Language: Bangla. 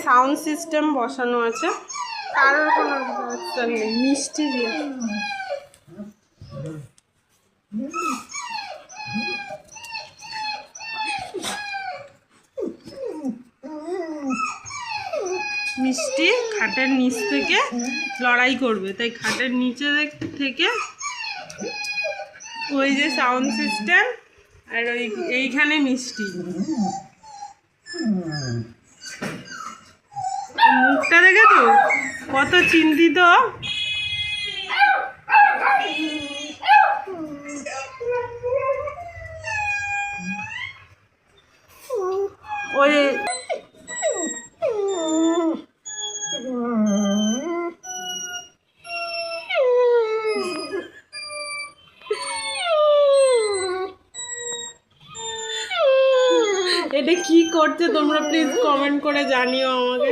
সাউন্ড সিস্টেম বসানো আছে, কারোর কোনো ব্যবস্থা নেই, মিষ্টি দিয়ে। মিষ্টি খাটের নিচ থেকে লড়াই করবে, তাই খাটের নিচে থেকে ওই যে সাউন্ড সিস্টেম আর এইখানে মিষ্টি। মুখটা দেখে তো কত চিন্তিত। ওই এটা কি করছে তোমরা প্লিজ কমেন্ট করে জানিও আমাকে।